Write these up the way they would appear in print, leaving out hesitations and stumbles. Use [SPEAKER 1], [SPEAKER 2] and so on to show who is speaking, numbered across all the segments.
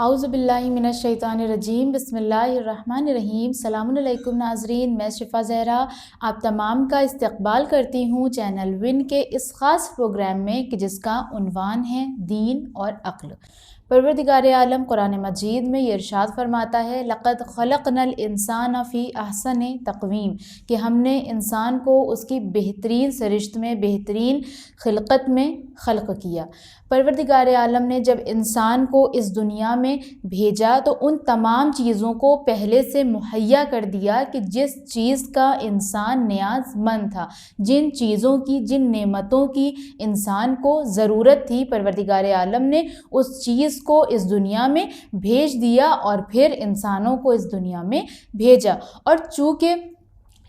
[SPEAKER 1] اعوذ باللہ من الشیطان الرجیم، بسم اللہ الرحمن الرحیم۔ السلام علیکم ناظرین، میں شفا زہرا آپ تمام کا استقبال کرتی ہوں چینل ون کے اس خاص پروگرام میں کہ جس کا عنوان ہے دین اور عقل۔ پروردگار عالم قرآن مجید میں یہ ارشاد فرماتا ہے لَقَدْ خَلَقْنَا الْإِنسَانَ فِي أَحْسَنِ تَقْوِيمٍ، کہ ہم نے انسان کو اس کی بہترین سرشت میں، بہترین خلقت میں خلق کیا۔ پروردگار عالم نے جب انسان کو اس دنیا میں بھیجا تو ان تمام چیزوں کو پہلے سے مہیا کر دیا کہ جس چیز کا انسان نیاز مند تھا، جن چیزوں کی، جن نعمتوں کی انسان کو ضرورت تھی، پروردگار عالم نے اس چیز کو اس دنیا میں بھیج دیا اور پھر انسانوں کو اس دنیا میں بھیجا۔ اور چونکہ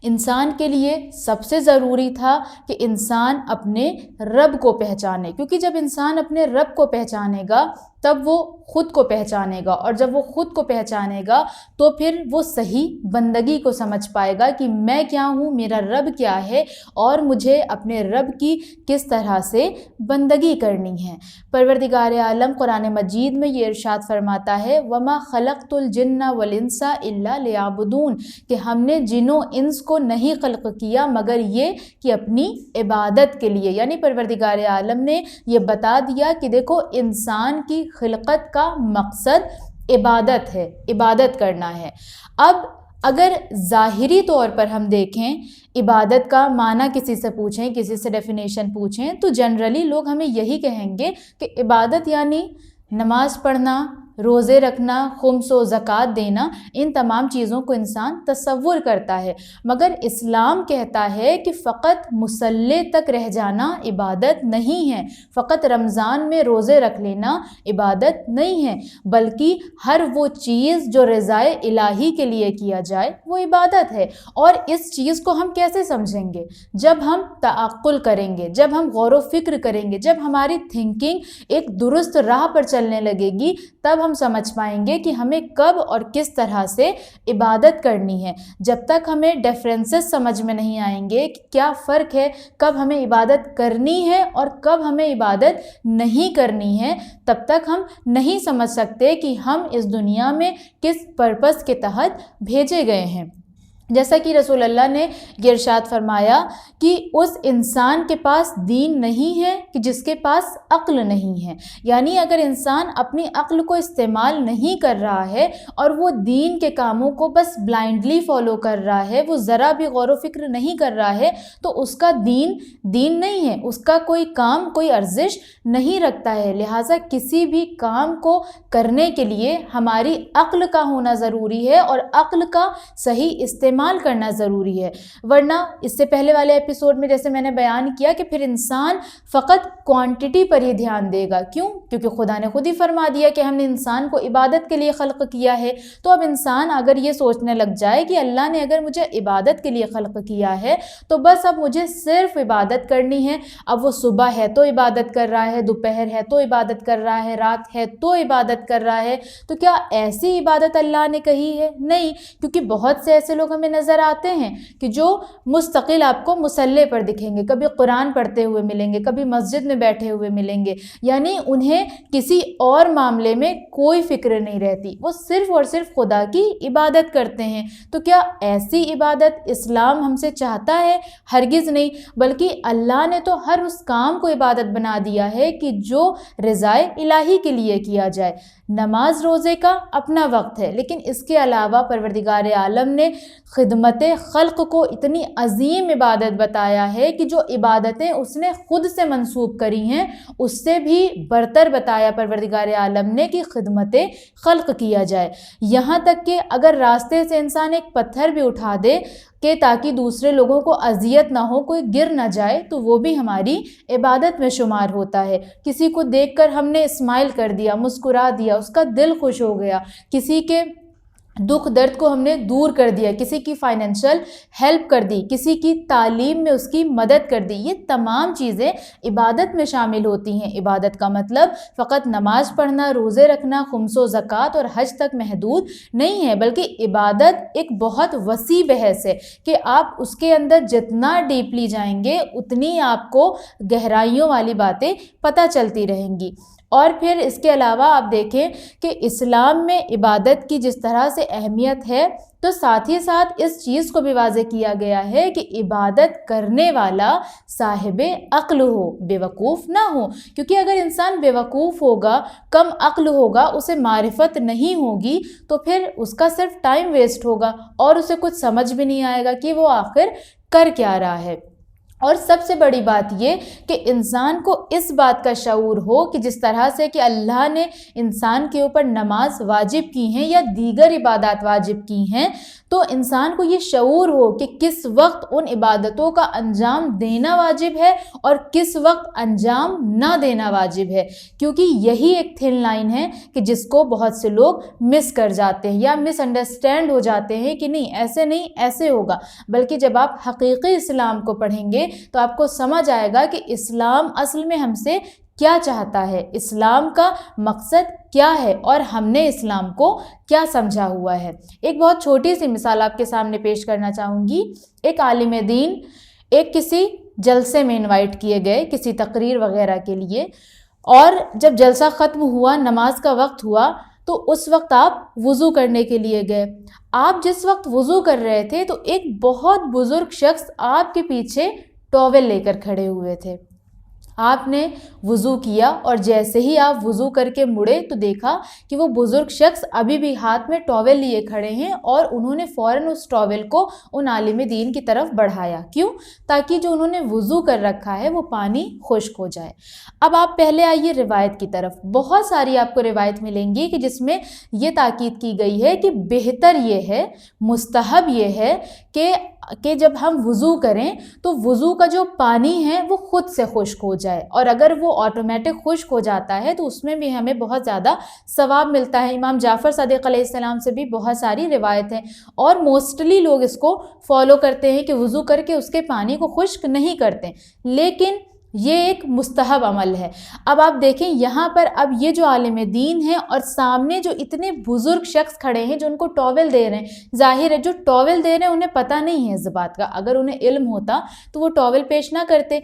[SPEAKER 1] انسان کے لیے سب سے ضروری تھا کہ انسان اپنے رب کو پہچانے، کیونکہ جب انسان اپنے رب کو پہچانے گا تب وہ خود کو پہچانے گا، اور جب وہ خود کو پہچانے گا تو پھر وہ صحیح بندگی کو سمجھ پائے گا کہ میں کیا ہوں، میرا رب کیا ہے، اور مجھے اپنے رب کی کس طرح سے بندگی کرنی ہے۔ پروردگار عالم قرآن مجید میں یہ ارشاد فرماتا ہے وَمَا خَلَقْتُ الْجِنَّ وَالْإِنسَ إِلَّا لِيَعْبُدُونَ، کہ ہم نے جن و انس کو نہیں خلق کیا مگر یہ کہ اپنی عبادت کے لیے، یعنی پروردگار عالم نے یہ بتا دیا کہ دیکھو انسان کی خلقت کا مقصد عبادت ہے، عبادت کرنا ہے۔ اب اگر ظاہری طور پر ہم دیکھیں، عبادت کا معنی کسی سے پوچھیں، کسی سے ڈیفینیشن پوچھیں تو جنرلی لوگ ہمیں یہی کہیں گے کہ عبادت یعنی نماز پڑھنا، روزے رکھنا، خمس و زکوٰۃ دینا، ان تمام چیزوں کو انسان تصور کرتا ہے، مگر اسلام کہتا ہے کہ فقط مصلی تک رہ جانا عبادت نہیں ہے، فقط رمضان میں روزے رکھ لینا عبادت نہیں ہے، بلکہ ہر وہ چیز جو رضائے الہی کے لیے کیا جائے وہ عبادت ہے۔ اور اس چیز کو ہم کیسے سمجھیں گے؟ جب ہم تعقل کریں گے، جب ہم غور و فکر کریں گے، جب ہماری تھنکنگ ایک درست راہ پر چلنے لگے گی، تب ہم سمجھ پائیں گے کہ ہمیں کب اور کس طرح سے عبادت کرنی ہے۔ جب تک ہمیں ڈیفرنسز سمجھ میں نہیں آئیں گے کہ کیا فرق ہے، کب ہمیں عبادت کرنی ہے اور کب ہمیں عبادت نہیں کرنی ہے، تب تک ہم نہیں سمجھ سکتے کہ ہم اس دنیا میں کس پرپس کے تحت بھیجے گئے ہیں۔ جیسا کہ رسول اللہ نے یہ ارشاد فرمایا کہ اس انسان کے پاس دین نہیں ہے کہ جس کے پاس عقل نہیں ہے، یعنی اگر انسان اپنی عقل کو استعمال نہیں کر رہا ہے اور وہ دین کے کاموں کو بس بلائنڈلی فالو کر رہا ہے، وہ ذرا بھی غور و فکر نہیں کر رہا ہے، تو اس کا دین نہیں ہے، اس کا کوئی کام کوئی ارزش نہیں رکھتا ہے۔ لہٰذا کسی بھی کام کو کرنے کے لیے ہماری عقل کا ہونا ضروری ہے اور عقل کا صحیح استعمال کرنا ضروری ہے، ورنہ اس سے پہلے والے ایپیسوڈ میں جیسے میں نے بیان کیا کہ پھر انسان فقط کوانٹٹی پر ہی دھیان دے گا۔ کیوں؟ کیونکہ خدا نے خود ہی فرما دیا کہ ہم نے انسان کو عبادت کے لیے خلق کیا ہے۔ تو اب انسان اگر یہ سوچنے لگ جائے کہ اللہ نے اگر مجھے عبادت کے لیے خلق کیا ہے تو بس اب مجھے صرف عبادت کرنی ہے، اب وہ صبح ہے تو عبادت کر رہا ہے، دوپہر ہے تو عبادت کر رہا ہے، رات ہے تو عبادت کر رہا ہے، تو کیا ایسی عبادت اللہ نے کہی ہے؟ نہیں، کیونکہ بہت سے ایسے لوگ ہمیں نظر آتے ہیں کہ جو مستقل آپ کو مصلی پر دکھیں گے، کبھی قرآن پڑھتے ہوئے ملیں گے، کبھی مسجد میں بیٹھے ہوئے ملیں گے، یعنی انہیں کسی اور معاملے میں کوئی فکر نہیں رہتی، وہ صرف اور صرف خدا کی عبادت کرتے ہیں۔ تو کیا ایسی عبادت اسلام ہم سے چاہتا ہے؟ ہرگز نہیں، بلکہ اللہ نے تو ہر اس کام کو عبادت بنا دیا ہے کہ جو رضائے الہی کے لیے کیا جائے۔ نماز روزے کا اپنا وقت ہے، لیکن اس کے علاوہ پروردگار عالم نے خدمت خلق کو اتنی عظیم عبادت بتایا ہے کہ جو عبادتیں اس نے خود سے منسوب کری ہیں اس سے بھی برتر بتایا پروردگار عالم نے کہ خدمت خلق کیا جائے۔ یہاں تک کہ اگر راستے سے انسان ایک پتھر بھی اٹھا دے کہ تاکہ دوسرے لوگوں کو اذیت نہ ہو، کوئی گر نہ جائے، تو وہ بھی ہماری عبادت میں شمار ہوتا ہے۔ کسی کو دیکھ کر ہم نے اسمائل کر دیا، مسکرا دیا، اس کا دل خوش ہو گیا، کسی کے دکھ درد کو ہم نے دور کر دیا، کسی کی فائنینشیل ہیلپ کر دی، کسی کی تعلیم میں اس کی مدد کر دی، یہ تمام چیزیں عبادت میں شامل ہوتی ہیں۔ عبادت کا مطلب فقط نماز پڑھنا، روزے رکھنا، خمس و زکوٰۃ اور حج تک محدود نہیں ہے، بلکہ عبادت ایک بہت وسیع بحث ہے کہ آپ اس کے اندر جتنا ڈیپلی جائیں گے اتنی آپ کو گہرائیوں والی باتیں پتہ چلتی رہیں گی۔ اور پھر اس کے علاوہ آپ دیکھیں کہ اسلام میں عبادت کی جس طرح سے اہمیت ہے تو ساتھ ہی ساتھ اس چیز کو بھی واضح کیا گیا ہے کہ عبادت کرنے والا صاحب عقل ہو، بے وقوف نہ ہو، کیونکہ اگر انسان بے وقوف ہوگا، کم عقل ہوگا، اسے معرفت نہیں ہوگی تو پھر اس کا صرف ٹائم ویسٹ ہوگا اور اسے کچھ سمجھ بھی نہیں آئے گا کہ وہ آخر کر کیا رہا ہے۔ اور سب سے بڑی بات یہ کہ انسان کو اس بات کا شعور ہو کہ جس طرح سے کہ اللہ نے انسان کے اوپر نماز واجب کی ہیں یا دیگر عبادات واجب کی ہیں، تو انسان کو یہ شعور ہو کہ کس وقت ان عبادتوں کا انجام دینا واجب ہے اور کس وقت انجام نہ دینا واجب ہے، کیونکہ یہی ایک تھن لائن ہے کہ جس کو بہت سے لوگ مس کر جاتے ہیں یا مس انڈرسٹینڈ ہو جاتے ہیں کہ نہیں ایسے ہوگا، بلکہ جب آپ حقیقی اسلام کو پڑھیں گے تو آپ کو سمجھ آئے گا کہ اسلام اصل میں ہم سے کیا چاہتا ہے، اسلام کا مقصد کیا ہے اور ہم نے اسلام کو کیا سمجھا ہوا ہے۔ ایک بہت چھوٹی سی مثال آپ کے سامنے پیش کرنا چاہوں گی۔ ایک عالم دین ایک کسی جلسے میں انوائٹ کیے گئے کسی تقریر وغیرہ کے لیے، اور جب جلسہ ختم ہوا، نماز کا وقت ہوا، تو اس وقت آپ وضو کرنے کے لیے گئے۔ آپ جس وقت وضو کر رہے تھے تو ایک بہت بزرگ شخص آپ کے پیچھے ٹاول لے کر کھڑے ہوئے تھے۔ آپ نے وضو کیا اور جیسے ہی آپ وضو کر کے مڑے تو دیکھا کہ وہ بزرگ شخص ابھی بھی ہاتھ میں ٹاول لیے کھڑے ہیں، اور انہوں نے فوراً اس ٹاول کو ان عالم دین کی طرف بڑھایا۔ کیوں؟ تاکہ جو انہوں نے وضو کر رکھا ہے وہ پانی خشک ہو جائے۔ اب آپ پہلے آئیے روایت کی طرف۔ بہت ساری آپ کو روایت ملیں گی کہ جس میں یہ تاکید کی گئی ہے کہ بہتر یہ ہے، مستحب یہ ہے کہ جب ہم وضو کریں تو وضو کا جو پانی ہے وہ خود سے خشک ہو جائے، اور اگر وہ آٹومیٹک خشک ہو جاتا ہے تو اس میں بھی ہمیں بہت زیادہ ثواب ملتا ہے۔ امام جعفر صادق علیہ السلام سے بھی بہت ساری روایت ہیں، اور موسٹلی لوگ اس کو فالو کرتے ہیں کہ وضو کر کے اس کے پانی کو خشک نہیں کرتے، لیکن یہ ایک مستحب عمل ہے۔ اب آپ دیکھیں یہاں پر اب یہ جو عالم دین ہیں اور سامنے جو اتنے بزرگ شخص کھڑے ہیں جو ان کو ٹاول دے رہے ہیں، ظاہر ہے جو ٹاول دے رہے ہیں انہیں پتہ نہیں ہے اس بات کا، اگر انہیں علم ہوتا تو وہ ٹاول پیش نہ کرتے۔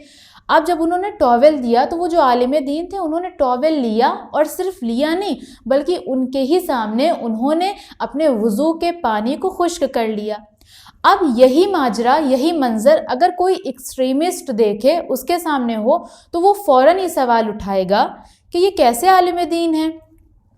[SPEAKER 1] اب جب انہوں نے ٹاول دیا تو وہ جو عالم دین تھے انہوں نے ٹاول لیا، اور صرف لیا نہیں بلکہ ان کے ہی سامنے انہوں نے اپنے وضو کے پانی کو خشک کر لیا۔ اب یہی ماجرا، یہی منظر اگر کوئی ایکسٹریمسٹ دیکھے، اس کے سامنے ہو، تو وہ فوراً یہ سوال اٹھائے گا کہ یہ کیسے عالم دین ہے؟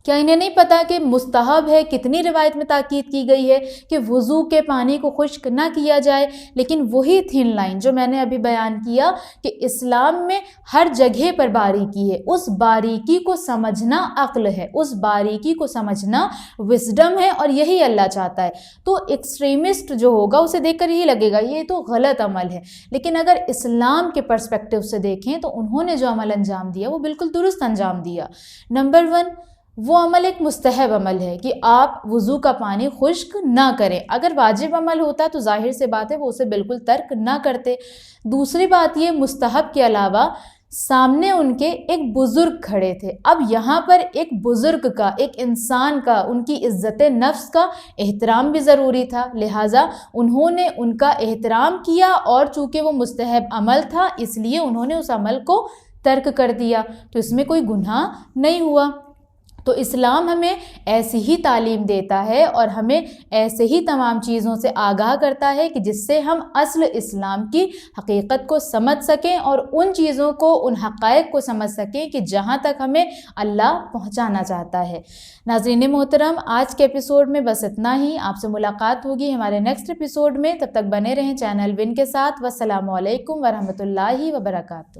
[SPEAKER 1] کیا انہیں نہیں پتا کہ مستحب ہے؟ کتنی روایت میں تاکید کی گئی ہے کہ وضو کے پانی کو خشک نہ کیا جائے، لیکن وہی تھن لائن جو میں نے ابھی بیان کیا کہ اسلام میں ہر جگہ پر باریکی ہے، اس باریکی کو سمجھنا عقل ہے، اس باریکی کو سمجھنا وزڈم ہے، اور یہی اللہ چاہتا ہے۔ تو ایکسٹریمسٹ جو ہوگا اسے دیکھ کر یہی لگے گا یہ تو غلط عمل ہے، لیکن اگر اسلام کے پرسپیکٹیو سے دیکھیں تو انہوں نے جو عمل انجام دیا وہ بالکل درست انجام دیا۔ نمبر 1، وہ عمل ایک مستحب عمل ہے کہ آپ وضو کا پانی خشک نہ کریں۔ اگر واجب عمل ہوتا تو ظاہر سے بات ہے وہ اسے بالکل ترک نہ کرتے۔ دوسری بات یہ، مستحب کے علاوہ سامنے ان کے ایک بزرگ کھڑے تھے۔ اب یہاں پر ایک بزرگ کا، ایک انسان کا، ان کی عزت نفس کا احترام بھی ضروری تھا، لہٰذا انہوں نے ان کا احترام کیا، اور چونکہ وہ مستحب عمل تھا اس لیے انہوں نے اس عمل کو ترک کر دیا، تو اس میں کوئی گناہ نہیں ہوا۔ تو اسلام ہمیں ایسی ہی تعلیم دیتا ہے اور ہمیں ایسے ہی تمام چیزوں سے آگاہ کرتا ہے کہ جس سے ہم اصل اسلام کی حقیقت کو سمجھ سکیں اور ان چیزوں کو، ان حقائق کو سمجھ سکیں کہ جہاں تک ہمیں اللہ پہنچانا چاہتا ہے۔ ناظرین محترم، آج کے ایپیسوڈ میں بس اتنا ہی۔ آپ سے ملاقات ہوگی ہمارے نیکسٹ ایپیسوڈ میں، تب تک بنے رہیں چینل ون کے ساتھ۔ والسلام علیکم ورحمۃ اللہ وبرکاتہ۔